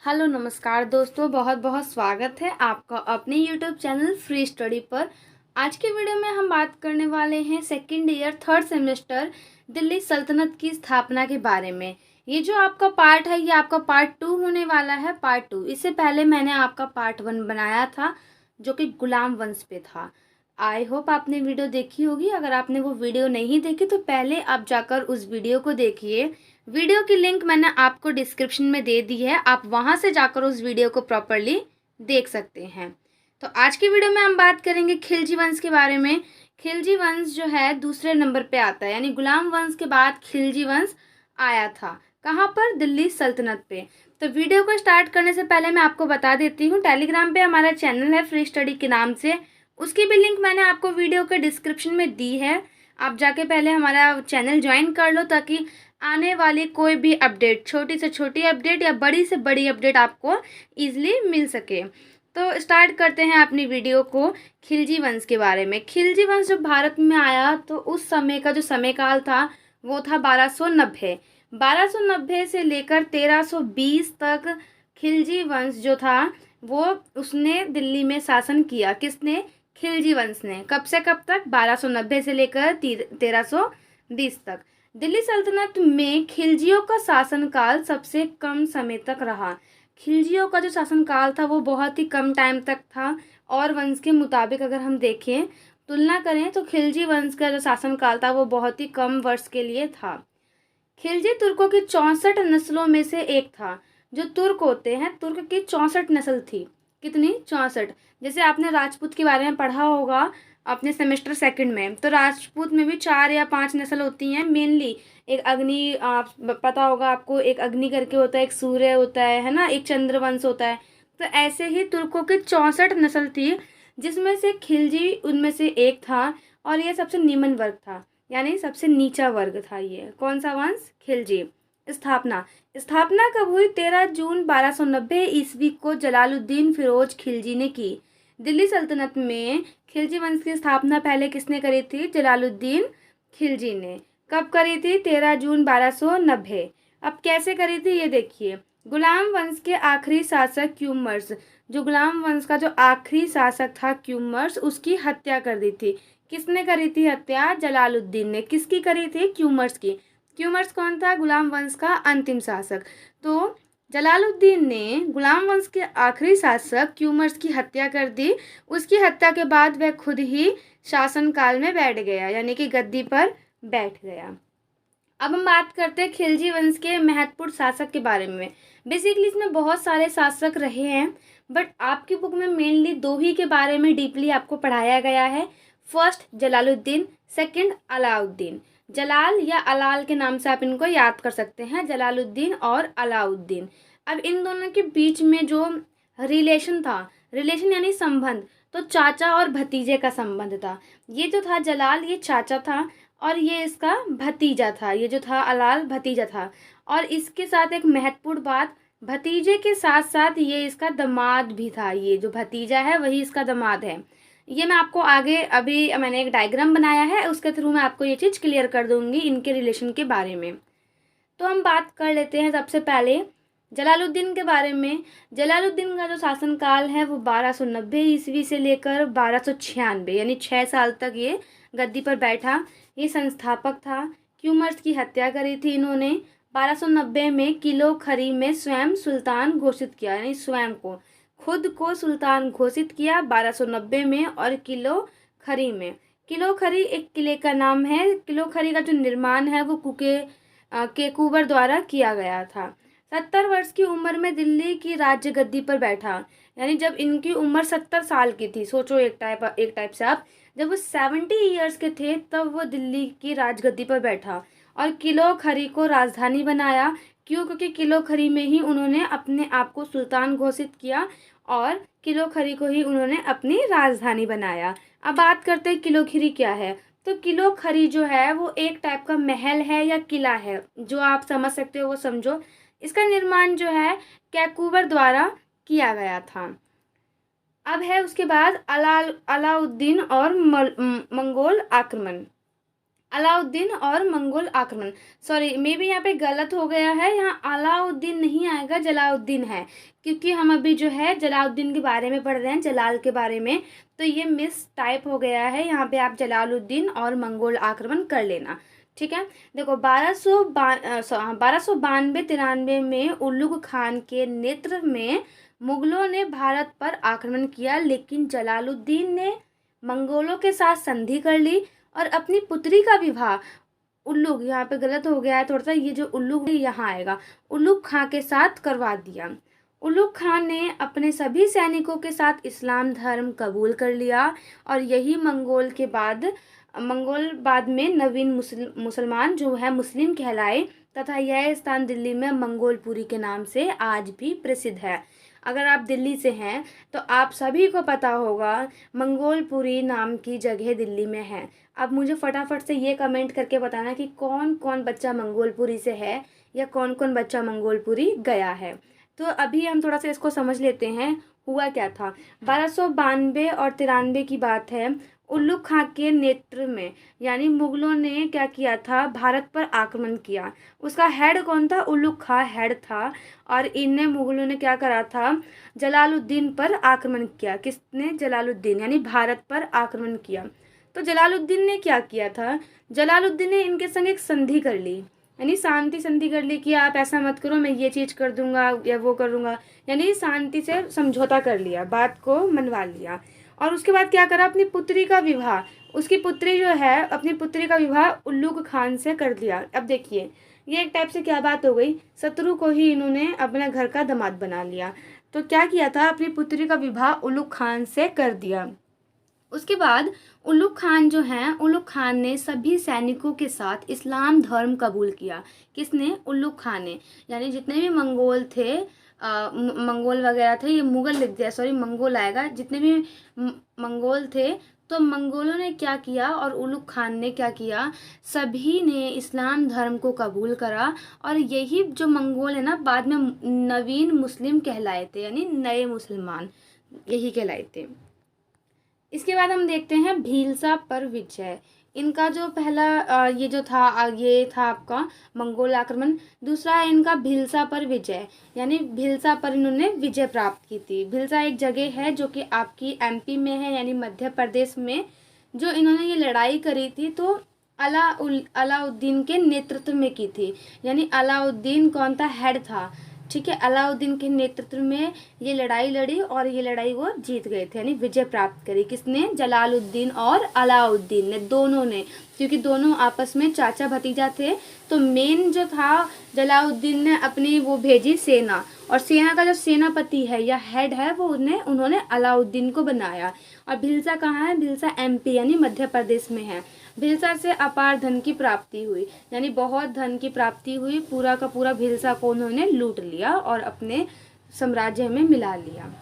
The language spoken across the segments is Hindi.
हेलो नमस्कार दोस्तों, बहुत बहुत स्वागत है आपका अपने यूट्यूब चैनल फ्री स्टडी पर। आज के वीडियो में हम बात करने वाले हैं second year third semester Delhi सल्तनत की स्थापना के बारे में। ये जो आपका पार्ट है ये आपका पार्ट 2 होने वाला है। पार्ट 2 इससे पहले मैंने आपका पार्ट 1 बनाया था जो कि गुलाम वंश पे था। आई होप आपने वीडियो देखी होगी। अगर आपने वो वीडियो नहीं देखी तो पहले आप जाकर उस वीडियो को देखिए। वीडियो की लिंक मैंने आपको डिस्क्रिप्शन में दे दी है, आप वहां से जाकर उस वीडियो को प्रॉपरली देख सकते हैं। तो आज की वीडियो में हम बात करेंगे खिलजी वंश के बारे में। खिलजी वंश जो है दूसरे नंबर पे आता है, यानी गुलाम वंश के बाद खिलजी वंश आया था। कहाँ पर? दिल्ली सल्तनत पे। तो वीडियो को स्टार्ट करने से पहले मैं आपको बता देती हूँ, टेलीग्राम पे हमारा चैनल है फ्री स्टडी के नाम से, उसकी भी लिंक मैंने आपको वीडियो के डिस्क्रिप्शन में दी है। आप जाके पहले हमारा चैनल ज्वाइन कर लो ताकि आने वाली कोई भी अपडेट, छोटी से छोटी अपडेट या बड़ी से बड़ी अपडेट आपको ईजिली मिल सके। तो स्टार्ट करते हैं अपनी वीडियो को खिलजी वंश के बारे में। खिलजी वंश जब भारत में आया तो उस समय का जो समय काल था वो था 1290। 1290 से लेकर 1320 तक खिलजी वंश जो था वो उसने दिल्ली में शासन किया। किसने? खिलजी वंश ने। कब से कब तक? 1290 से लेकर 1320 तक। दिल्ली सल्तनत में खिलजियों का शासनकाल सबसे कम समय तक रहा। खिलजियों का जो शासनकाल था वो बहुत ही कम टाइम तक था। और वंश के मुताबिक अगर हम देखें, तुलना करें तो खिलजी वंश का जो शासनकाल था वो बहुत ही कम वर्ष के लिए था। खिलजी तुर्कों की 64 नस्लों में से एक था। जो तुर्क होते हैं, तुर्क की 64 नस्ल थी। कितनी? 64। जैसे आपने राजपूत के बारे में पढ़ा होगा अपने सेमेस्टर सेकंड में, तो राजपूत में भी 4 या 5 नस्ल होती हैं मेनली। एक अग्नि, पता होगा आपको, एक अग्नि करके होता है, एक सूर्य होता है ना, एक चंद्रवंश होता है। तो ऐसे ही तुर्कों की 64 नस्ल थी, जिसमें से खिलजी उनमें से एक था। और ये सबसे निम्न वर्ग था, यानी सबसे नीचा वर्ग था। ये कौन सा वंश? खिलजी। स्थापना स्थापना कब हुई? 13 जून 1290 ईस्वी को जलालुद्दीन फिरोज खिलजी ने की। दिल्ली सल्तनत में खिलजी वंश की स्थापना पहले किसने करी थी? जलालुद्दीन खिलजी ने। कब करी थी? 13 जून 1290। अब कैसे करी थी ये देखिए। गुलाम वंश के आखिरी शासक क्यूमर्स, जो गुलाम वंश का जो आखिरी शासक था क्यूमर्स, उसकी हत्या कर दी थी। किसने करी थी हत्या? जलालुद्दीन ने। किसकी करी थी? क्यूमर्स की। क्यूमर्स कौन था? गुलाम वंश का अंतिम शासक। तो जलालुद्दीन ने गुलाम वंश के आखिरी शासक क्यूमर्स की हत्या कर दी। उसकी हत्या के बाद वह खुद ही शासन काल में बैठ गया, यानी कि गद्दी पर बैठ गया। अब हम बात करते हैं खिलजी वंश के महत्वपूर्ण शासक के बारे में। बेसिकली इसमें बहुत सारे शासक रहे हैं, बट आपकी बुक में मेनली 2 ही के बारे में डीपली आपको पढ़ाया गया है। First Jalaluddin, second Alauddin. जलाल या अलाल के नाम से आप इनको याद कर सकते हैं, जलालुद्दीन और अलाउद्दीन। अब इन दोनों के बीच में जो रिलेशन था, रिलेशन यानी संबंध, तो चाचा और भतीजे का संबंध था। ये जो था जलाल, ये चाचा था और ये इसका भतीजा था। ये जो था अलाल, भतीजा था। और इसके साथ एक महत्वपूर्ण बात, भतीजे के साथ साथ ये इसका दामाद भी था। ये जो भतीजा है वही इसका दामाद है। ये मैं आपको आगे, अभी मैंने एक डायग्राम बनाया है, उसके थ्रू मैं आपको ये चीज़ क्लियर कर दूंगी इनके रिलेशन के बारे में। तो हम बात कर लेते हैं सबसे पहले जलालुद्दीन के बारे में। जलालुद्दीन का जो शासनकाल है वो 1290 ईस्वी से लेकर 1296, यानी 6 साल तक ये गद्दी पर बैठा। ये संस्थापक था। क्यूमर्स की हत्या करी थी इन्होंने। 1290 में किलो खरी में स्वयं सुल्तान घोषित किया, यानी स्वयं को, खुद को सुल्तान घोषित किया 1290 में। और किलो खरी में, किलो खरी एक किले का नाम है। किलो खरी का जो निर्माण है वो केकूबर द्वारा किया गया था। 70 वर्ष की उम्र में दिल्ली की राज्य गद्दी पर बैठा, यानी जब इनकी उम्र 70 साल की थी, सोचो एक टाइप से आप, जब वो 70 ईयर्स के थे तब वो दिल्ली की राजगद्दी पर बैठा और किलो खरी को राजधानी बनाया। क्यों? क्योंकि किलो खरी में ही उन्होंने अपने आप को सुल्तान घोषित किया और किलो खरी को ही उन्होंने अपनी राजधानी बनाया। अब बात करते हैं किलो खरी क्या है। तो किलो खरी जो है वो एक टाइप का महल है या किला है, जो आप समझ सकते हो वो समझो। इसका निर्माण जो है कैकूबर द्वारा किया गया था। अब है उसके बाद अलाउद्दीन और मंगोल आक्रमण। अलाउद्दीन और मंगोल आक्रमण। सॉरी, मे भी यहाँ पे गलत हो गया है, यहाँ अलाउद्दीन नहीं आएगा, जलालुद्दीन है, क्योंकि हम अभी जो है जलालुद्दीन के बारे में पढ़ रहे हैं, जलाल के बारे में, तो ये मिस टाइप हो गया है। यहाँ पे आप जलालुद्दीन और मंगोल आक्रमण कर लेना, ठीक है। देखो 1292 93 में उल्लुग खान के नेतृत्व में मुगलों ने भारत पर आक्रमण किया, लेकिन जलालुद्दीन ने मंगोलों के साथ संधि कर ली और अपनी पुत्री का विवाह उल्लुग, यहाँ पे गलत हो गया है थोड़ा सा, ये जो उल्लुग है यहाँ आएगा, उल्लुग खां के साथ करवा दिया। उल्लुग खान ने अपने सभी सैनिकों के साथ इस्लाम धर्म कबूल कर लिया और यही मंगोल बाद में नवीन मुसलमान जो है मुस्लिम कहलाए, तथा यह स्थान दिल्ली में मंगोलपुरी के नाम से आज भी प्रसिद्ध है। अगर आप दिल्ली से हैं तो आप सभी को पता होगा मंगोलपुरी नाम की जगह दिल्ली में है। अब मुझे फटाफट से ये कमेंट करके बताना कि कौन कौन बच्चा मंगोलपुरी से है या कौन कौन बच्चा मंगोलपुरी गया है। तो अभी हम थोड़ा सा इसको समझ लेते हैं, हुआ क्या था। 1292 और 93 की बात है। उल्लुग खां के नेतृत्व में यानी मुगलों ने क्या किया था, भारत पर आक्रमण किया। उसका हेड कौन था, उल्लुग खां हेड था। और इनने मुगलों ने क्या करा था, जलालुद्दीन पर आक्रमण किया। किसने, जलालुद्दीन, यानी भारत पर आक्रमण किया। तो जलालुद्दीन ने क्या किया था, जलालुद्दीन ने इनके संग एक संधि कर ली, यानी शांति संधि कर ली कि आप ऐसा मत करो, मैं ये चीज़ कर दूंगा या वो कर दूंगा, यानी शांति से समझौता कर लिया, बात को मनवा लिया। और उसके बाद क्या करा, अपनी पुत्री का विवाह, उसकी पुत्री जो है, अपनी पुत्री का विवाह उल्लुग खान से कर दिया। अब देखिए ये एक टाइप से क्या बात हो गई, शत्रु को ही इन्होंने अपने घर का दामाद बना लिया। तो क्या किया था, अपनी पुत्री का विवाह उल्लुग खान से कर दिया। उसके बाद उल्लुग खान जो हैं, उल्लुग खान ने सभी सैनिकों के साथ इस्लाम धर्म कबूल किया। किसने, उल्लुग खान ने, यानी जितने भी मंगोल थे, मंगोल वगैरह थे, ये मुगल लिख दिया, सॉरी मंगोल आएगा, जितने भी मंगोल थे, तो मंगोलों ने क्या किया और उल्लुग खान ने क्या किया, सभी ने इस्लाम धर्म को कबूल करा। और यही जो मंगोल है ना, बाद में नवीन मुस्लिम कहलाए थे, यानी नए मुसलमान यही कहलाए थे। इसके बाद हम देखते हैं भीलसा पर विजय। इनका जो पहला ये जो था, ये था आपका मंगोल आक्रमण। दूसरा है इनका भीलसा पर विजय, यानी भीलसा पर इन्होंने विजय प्राप्त की थी। भीलसा एक जगह है जो कि आपकी एमपी में है, यानी मध्य प्रदेश में। जो इन्होंने ये लड़ाई करी थी तो अलाउद्दीन के नेतृत्व में की थी, यानी अलाउद्दीन कौन था, हेड था, ठीक है। अलाउद्दीन के नेतृत्व में ये लड़ाई लड़ी और ये लड़ाई वो जीत गए थे, यानी विजय प्राप्त करी। किसने, जलालुद्दीन और अलाउद्दीन ने, दोनों ने, क्योंकि दोनों आपस में चाचा भतीजा थे। तो मेन जो था, जलालुद्दीन ने अपनी वो भेजी सेना, और सेना का जो सेनापति है या हेड है वो उन्होंने अलाउद्दीन को बनाया। और भिलसा कहाँ है, भिलसा एमपी यानी मध्य प्रदेश में है। भिलसा से अपार धन की प्राप्ति हुई, यानी बहुत धन की प्राप्ति हुई, पूरा का पूरा भिलसा को उन्होंने लूट लिया और अपने साम्राज्य में मिला लिया।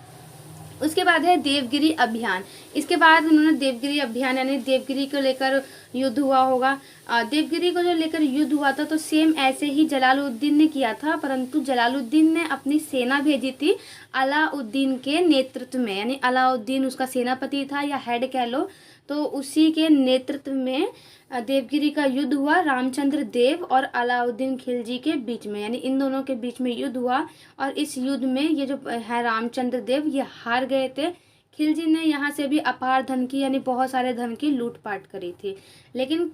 उसके बाद है देवगिरी अभियान। इसके बाद उन्होंने देवगिरी अभियान, यानी देवगिरी को लेकर युद्ध हुआ होगा। देवगिरी को जो लेकर युद्ध हुआ था तो सेम ऐसे ही जलालुद्दीन ने किया था, परंतु जलालुद्दीन ने अपनी सेना भेजी थी अलाउद्दीन के नेतृत्व में, यानी अलाउद्दीन उसका सेनापति था या हेड कह लो, तो उसी के नेतृत्व में देवगिरी का युद्ध हुआ रामचंद्र देव और अलाउद्दीन खिलजी के बीच में, यानी इन दोनों के बीच में युद्ध हुआ। और इस युद्ध में ये जो है रामचंद्र देव ये हार गए थे। खिलजी ने यहाँ से भी अपार धन की, यानी बहुत सारे धन की लूटपाट करी थी। लेकिन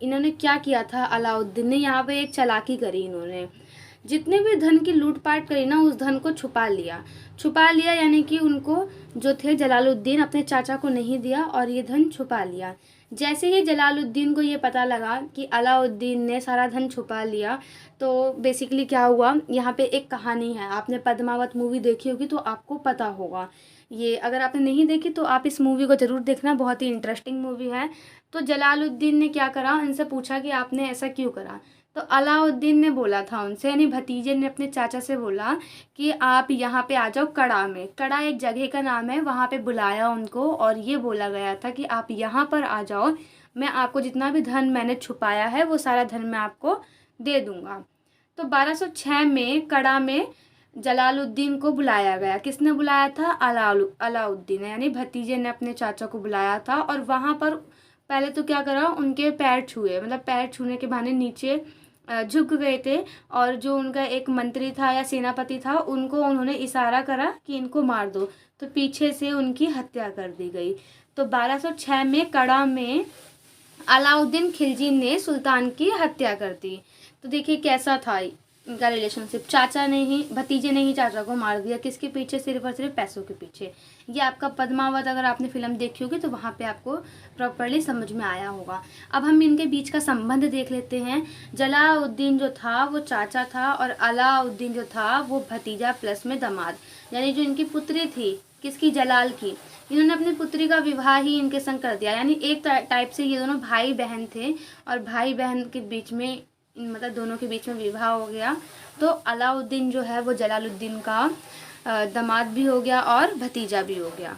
इन्होंने क्या किया था, अलाउद्दीन ने यहाँ पे एक चालाकी करी, इन्होंने जितने भी धन की लूटपाट करी ना, उस धन को छुपा लिया, यानी कि उनको जो थे जलालुद्दीन अपने चाचा को नहीं दिया और ये धन छुपा लिया। जैसे ही जलालुद्दीन को ये पता लगा कि अलाउद्दीन ने सारा धन छुपा लिया, तो बेसिकली क्या हुआ, यहाँ पे एक कहानी है, आपने पद्मावत मूवी देखी होगी तो आपको पता होगा। ये अगर आपने नहीं देखी तो आप इस मूवी को ज़रूर देखना, बहुत ही इंटरेस्टिंग मूवी है। तो जलालुद्दीन ने क्या करा, उनसे पूछा कि आपने ऐसा क्यों करा। तो अलाउद्दीन ने बोला था उनसे, यानी भतीजे ने अपने चाचा से बोला कि आप यहाँ पे आ जाओ कड़ा में। कड़ा एक जगह का नाम है, वहाँ पे बुलाया उनको और ये बोला गया था कि आप यहाँ पर आ जाओ, मैं आपको जितना भी धन मैंने छुपाया है वो सारा धन मैं आपको दे दूँगा। तो 1206 में कड़ा में जलालुद्दीन को बुलाया गया। किसने बुलाया था, अलाउद्दीन, यानी भतीजे ने अपने चाचा को बुलाया था। और वहाँ पर पहले तो क्या करा, उनके पैर छुए, मतलब पैर छूने के बहाने नीचे झुक गए थे, और जो उनका एक मंत्री था या सेनापति था उनको उन्होंने इशारा करा कि इनको मार दो, तो पीछे से उनकी हत्या कर दी गई। तो 1206 में कड़ा में अलाउद्दीन खिलजी ने सुल्तान की हत्या कर दी। तो देखिए कैसा था इनका रिलेशनशिप, चाचा ने ही, भतीजे ने ही चाचा को मार दिया, किसके पीछे, सिर्फ और सिर्फ पैसों के पीछे। ये आपका पद्मावत अगर आपने फिल्म देखी होगी तो वहाँ पे आपको प्रॉपर्ली समझ में आया होगा। अब हम इनके बीच का संबंध देख लेते हैं। जलाउद्दीन जो था वो चाचा था, और अलाउद्दीन जो था वो भतीजा प्लस में दामाद, यानी जो इनकी पुत्री थी, किसकी, जलाल की, इन्होंने अपनी पुत्री का विवाह ही इनके संग कर दिया। यानी एक टाइप से ये दोनों भाई बहन थे, और भाई बहन के बीच में, मतलब दोनों के बीच में विवाह हो गया। तो अलाउद्दीन जो है वो जलालुद्दीन का दामाद भी हो गया और भतीजा भी हो गया।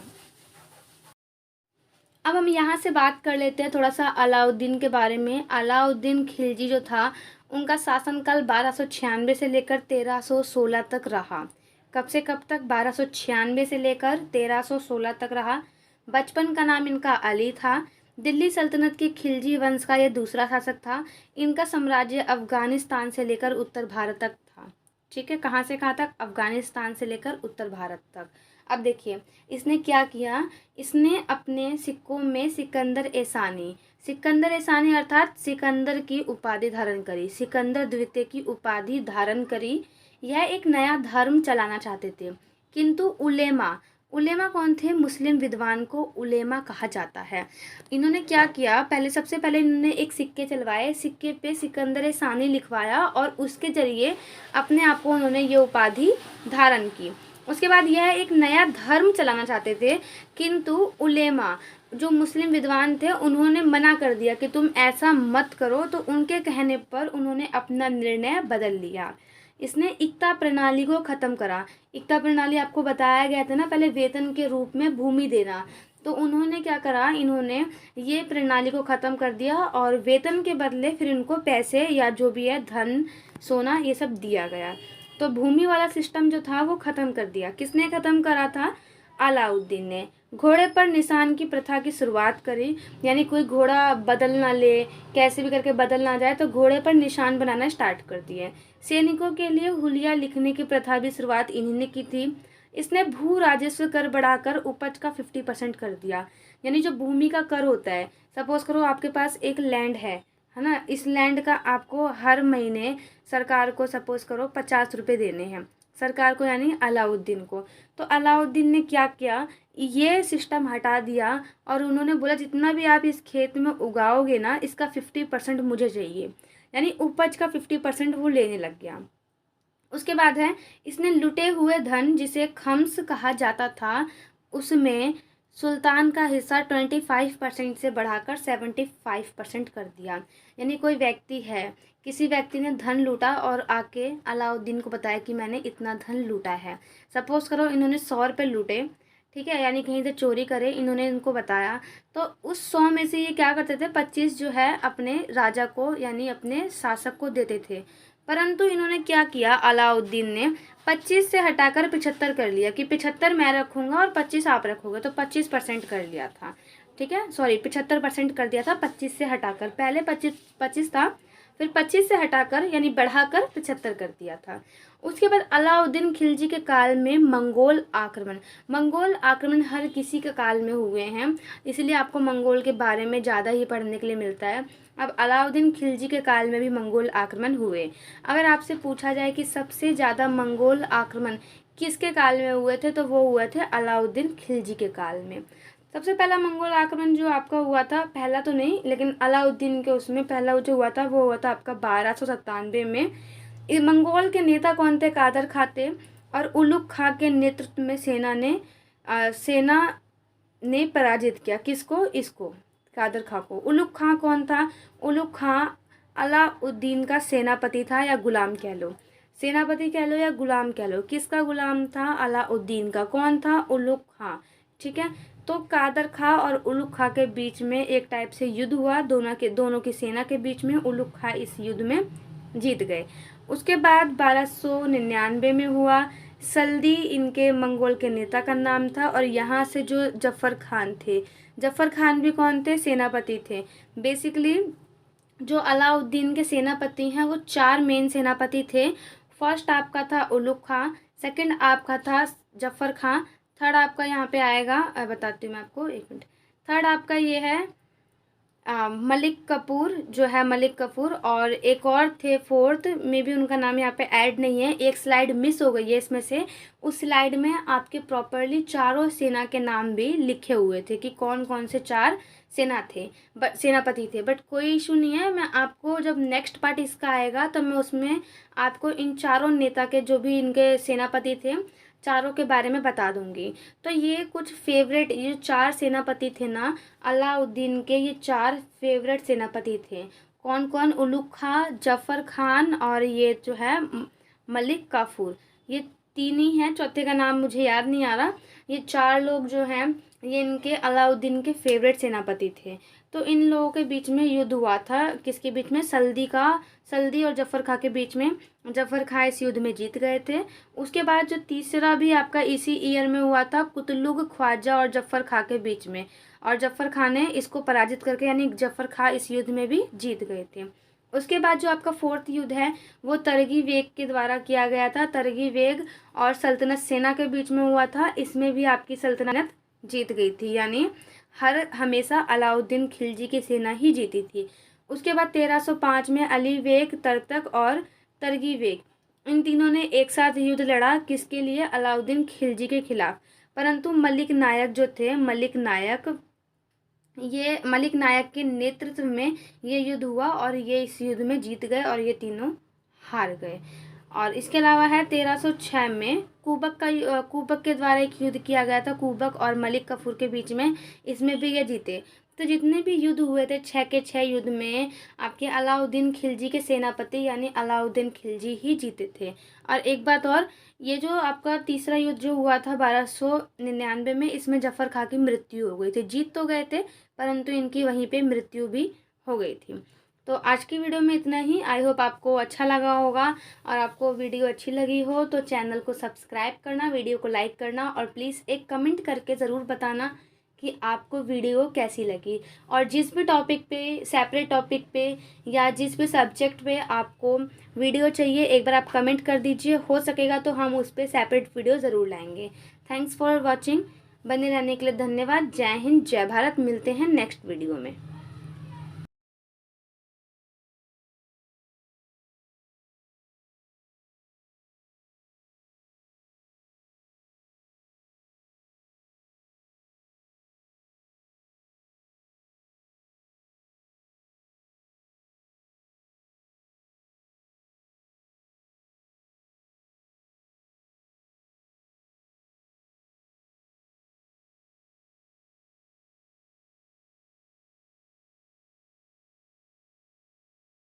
अब हम यहाँ से बात कर लेते हैं थोड़ा सा अलाउद्दीन के बारे में। अलाउद्दीन खिलजी जो था उनका शासनकाल 1296 से लेकर 1316 तक रहा। कब से कब तक? 1296 से लेकर 1316 तक रहा। बचपन का नाम इनका अली था। दिल्ली सल्तनत के खिलजी वंश का यह दूसरा शासक था। इनका साम्राज्य अफगानिस्तान से लेकर उत्तर भारत तक था। ठीक है, कहाँ से कहाँ तक? अफगानिस्तान से लेकर उत्तर भारत तक। अब देखिए इसने क्या किया, इसने अपने सिक्कों में सिकंदर एसानी अर्थात सिकंदर की उपाधि धारण करी, सिकंदर द्वितीय की उपाधि धारण करी। यह एक नया धर्म चलाना चाहते थे, किंतु उलेमा कौन थे? मुस्लिम विद्वान को उलेमा कहा जाता है। इन्होंने क्या किया, सबसे पहले इन्होंने एक सिक्के चलवाए, सिक्के पे सिकंदर सानी लिखवाया, और उसके जरिए अपने आप को उन्होंने ये उपाधि धारण की। उसके बाद यह एक नया धर्म चलाना चाहते थे, किंतु उलेमा जो मुस्लिम विद्वान थे उन्होंने मना कर दिया कि तुम ऐसा मत करो। तो उनके कहने पर उन्होंने अपना निर्णय बदल लिया। इसने इक्ता प्रणाली को ख़त्म करा। इक्ता प्रणाली आपको बताया गया था ना, पहले वेतन के रूप में भूमि देना। तो उन्होंने क्या करा, इन्होंने ये प्रणाली को ख़त्म कर दिया, और वेतन के बदले फिर इनको पैसे या जो भी है धन, सोना, ये सब दिया गया। तो भूमि वाला सिस्टम जो था वो ख़त्म कर दिया। किसने ख़त्म करा था? अलाउद्दीन ने। घोड़े पर निशान की प्रथा की शुरुआत करी, यानी कोई घोड़ा बदल ना ले, कैसे भी करके बदल ना जाए, तो घोड़े पर निशान बनाना स्टार्ट कर दिए। सैनिकों के लिए हुलिया लिखने की प्रथा भी शुरुआत इन्हीं ने की थी। इसने भू राजस्व कर बढ़ाकर उपज का 50% कर दिया, यानी जो भूमि का कर होता है, सपोज करो आपके पास एक लैंड है ना, इस लैंड का आपको हर महीने सरकार को सपोज करो 50 रुपये देने हैं सरकार को, यानी अलाउद्दीन को। तो अलाउद्दीन ने क्या किया, ये सिस्टम हटा दिया, और उन्होंने बोला जितना भी आप इस खेत में उगाओगे ना, इसका 50% मुझे चाहिए, यानी उपज का 50% वो लेने लग गया। उसके बाद है, इसने लुटे हुए धन, जिसे खम्स कहा जाता था, उसमें सुल्तान का हिस्सा 25% से बढ़ाकर 75% कर दिया। यानी कोई व्यक्ति है, किसी व्यक्ति ने धन लूटा और आके अलाउद्दीन को बताया कि मैंने इतना धन लूटा है। सपोज करो इन्होंने 100 रुपये लूटे, ठीक है, यानी कहीं से चोरी करे, इन्होंने इनको बताया, तो उस 100 में से ये क्या करते थे, 25 जो है अपने राजा को, यानी अपने शासक को देते थे। परंतु इन्होंने क्या किया, अलाउद्दीन ने 25 से हटाकर 75 कर लिया, कि 75 मैं रखूँगा और 25 आप रखोगे, तो 25% कर लिया था। ठीक है, सॉरी 75% कर दिया था 25 से हटाकर। पहले 25 था, फिर 25 से हटाकर यानी बढ़ाकर 75 कर दिया था। उसके बाद अलाउद्दीन खिलजी के काल में मंगोल आक्रमण हर किसी के काल में हुए हैं, इसलिए आपको मंगोल के बारे में ज़्यादा ही पढ़ने के लिए मिलता है। अब अलाउद्दीन खिलजी के काल में भी मंगोल आक्रमण हुए। अगर आपसे पूछा जाए कि सबसे ज़्यादा मंगोल आक्रमण किसके काल में हुए थे, तो वो हुए थे अलाउद्दीन खिलजी के काल में। सबसे पहला मंगोल आक्रमण जो आपका हुआ था, पहला तो नहीं लेकिन अलाउद्दीन के उसमें पहला जो हुआ था वो हुआ था आपका 1297 में। मंगोल के नेता कौन थे? कादर खां थे, और उलुग खां के नेतृत्व में सेना ने पराजित किया। किसको? इसको, कादर खां को। उलुग खां कौन था? उलुग खां अलाउद्दीन का सेनापति था, या गुलाम कह लो, सेनापति कह लो या गुलाम कह लो। किसका गुलाम था? अलाउद्दीन का। कौन था? उलुग खां। ठीक है, तो कादर खां और उलुग खां के बीच में एक टाइप से युद्ध हुआ, दोनों की सेना के बीच में। उलुग खां इस युद्ध में जीत गए। उसके बाद 1299 में हुआ सल्दी इनके मंगोल के नेता का नाम था। और यहाँ से जो जफ़र खान थे, जफ़र खान भी कौन थे? सेनापति थे। बेसिकली जो अलाउद्दीन के सेनापति हैं वो 4 मेन सेनापति थे। फर्स्ट आपका था उलुग खां, सेकंड आपका था जफ़र खां, थर्ड आपका यहाँ पे आएगा, बताती हूँ मैं आपको, एक मिनट। थर्ड आपका ये है मलिक कपूर, जो है मलिक कपूर। और एक और थे फोर्थ, में भी उनका नाम यहाँ पे ऐड नहीं है, एक स्लाइड मिस हो गई है इसमें से। उस स्लाइड में आपके प्रॉपरली चारों सेना के नाम भी लिखे हुए थे कि कौन कौन से 4 सेनापति थे। बट कोई इशू नहीं है, मैं आपको जब नेक्स्ट पार्ट इसका आएगा तब मैं उसमें आपको इन चारों नेता के जो भी इनके सेनापति थे चारों के बारे में बता दूंगी। तो ये कुछ फेवरेट, ये 4 सेनापति थे ना अलाउद्दीन के, ये 4 फेवरेट सेनापति थे। कौन कौन? उलुग खां, जफ़र खान और ये जो है मलिक काफूर, ये 3 ही हैं, चौथे का नाम मुझे याद नहीं आ रहा। ये 4 लोग जो हैं ये इनके अलाउद्दीन के फेवरेट सेनापति थे। तो इन लोगों के बीच में युद्ध हुआ था, किसके बीच में? सल्दी और जफ़र खां के बीच में। जफ़र खां इस युद्ध में जीत गए थे। उसके बाद जो तीसरा भी आपका इसी ईयर में हुआ था, कुतलुग ख्वाजा और जफ़र खां के बीच में, और जफ़र खां ने इसको पराजित करके, यानी जफ़र खां इस युद्ध में भी जीत गए थे। उसके बाद जो आपका फोर्थ युद्ध है वो तरगी वेग के द्वारा किया गया था। तरगी वेग और सल्तनत सेना के बीच में हुआ था। इसमें भी आपकी सल्तनत जीत गई थी, यानी हमेशा अलाउद्दीन खिलजी की सेना ही जीती थी। उसके बाद 1305 में अली वेग, तरतक और तरगी वेग, इन तीनों ने एक साथ युद्ध लड़ा, किसके लिए? अलाउद्दीन खिलजी के खिलाफ। परंतु मलिक नायक जो थे, मलिक नायक के नेतृत्व में ये युद्ध हुआ और ये इस युद्ध में जीत गए और ये तीनों हार गए। और इसके अलावा है 1306 में कुबक के द्वारा एक युद्ध किया गया था, कुबक और मलिक काफूर के बीच में, इसमें भी ये जीते। तो जितने भी युद्ध हुए थे 6 के 6 युद्ध में आपके अलाउद्दीन खिलजी के सेनापति यानी अलाउद्दीन खिलजी ही जीते थे। और एक बात और, ये जो आपका तीसरा युद्ध जो हुआ था 1299 में, इसमें जफ़र खां की मृत्यु हो गई थी। जीत तो गए थे परंतु इनकी वहीं पे मृत्यु भी हो गई थी। तो आज की वीडियो में इतना ही। आई होप आपको अच्छा लगा होगा, और आपको वीडियो अच्छी लगी हो तो चैनल को सब्सक्राइब करना, वीडियो को लाइक करना, और प्लीज़ एक कमेंट करके ज़रूर बताना कि आपको वीडियो कैसी लगी। और जिस भी टॉपिक पे, सेपरेट टॉपिक पे या जिस भी सब्जेक्ट पे आपको वीडियो चाहिए, एक बार आप कमेंट कर दीजिए, हो सकेगा तो हम उस पर सेपरेट वीडियो ज़रूर लाएंगे। Thanks for watching. बने रहने के लिए धन्यवाद। जय हिंद, जय भारत। मिलते हैं नेक्स्ट वीडियो में।